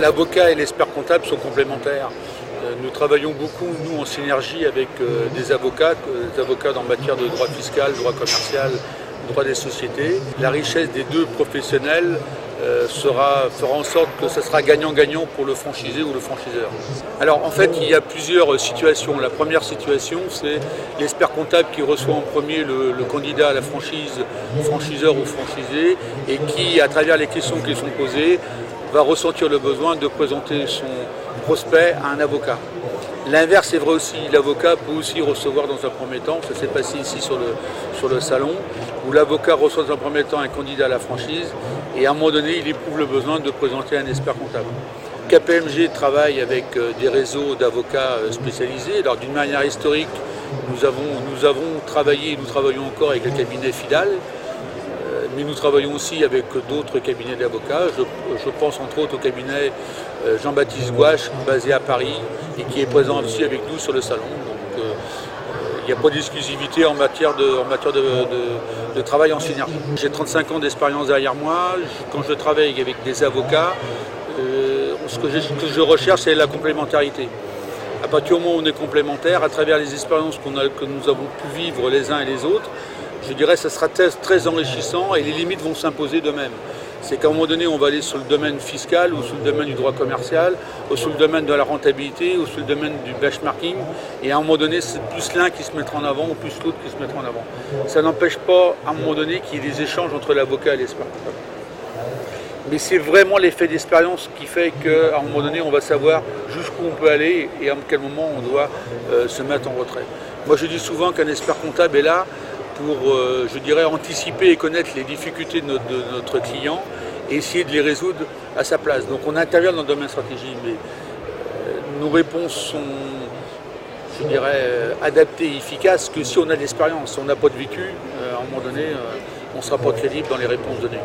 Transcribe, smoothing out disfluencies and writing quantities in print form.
L'avocat et l'expert comptable sont complémentaires. Nous travaillons beaucoup, nous, en synergie avec des avocats en matière de droit fiscal, droit commercial, droit des sociétés. La richesse des deux professionnels fera en sorte que ce sera gagnant-gagnant pour le franchisé ou le franchiseur. Alors en fait, il y a plusieurs situations. La première situation, c'est l'expert comptable qui reçoit en premier le candidat à la franchise, franchiseur ou franchisé, et qui, à travers les questions qui sont posées, va ressentir le besoin de présenter son prospect à un avocat. L'inverse est vrai aussi, l'avocat peut aussi recevoir dans un premier temps, ça s'est passé ici sur le salon, où l'avocat reçoit dans un premier temps un candidat à la franchise et à un moment donné, il éprouve le besoin de présenter un expert comptable. KPMG travaille avec des réseaux d'avocats spécialisés. Alors d'une manière historique, nous avons travaillé et nous travaillons encore avec le cabinet Fidal, mais nous travaillons aussi avec d'autres cabinets d'avocats. Je pense entre autres au cabinet Jean-Baptiste Gouache, basé à Paris, et qui est présent aussi avec nous sur le salon. Donc il n'y a pas d'exclusivité en matière de travail en synergie. J'ai 35 ans d'expérience derrière moi. Quand je travaille avec des avocats, ce que je recherche, c'est la complémentarité. À partir du moment où on est complémentaires, à travers les expériences que nous avons pu vivre les uns et les autres, je dirais que ça sera très enrichissant et les limites vont s'imposer d'eux-mêmes. C'est qu'à un moment donné, on va aller sur le domaine fiscal ou sur le domaine du droit commercial, ou sur le domaine de la rentabilité, ou sur le domaine du benchmarking. Et à un moment donné, c'est plus l'un qui se mettra en avant ou plus l'autre qui se mettra en avant. Ça n'empêche pas, à un moment donné, qu'il y ait des échanges entre l'avocat et l'expert comptable. Mais c'est vraiment l'effet d'expérience qui fait qu'à un moment donné, on va savoir jusqu'où on peut aller et à quel moment on doit se mettre en retrait. Moi, je dis souvent qu'un expert comptable est là pour, je dirais, anticiper et connaître les difficultés de notre client et essayer de les résoudre à sa place. Donc on intervient dans le domaine stratégie, mais nos réponses sont, je dirais, adaptées et efficaces que si on a de l'expérience. Si on n'a pas de vécu, à un moment donné, on ne sera pas crédible dans les réponses données.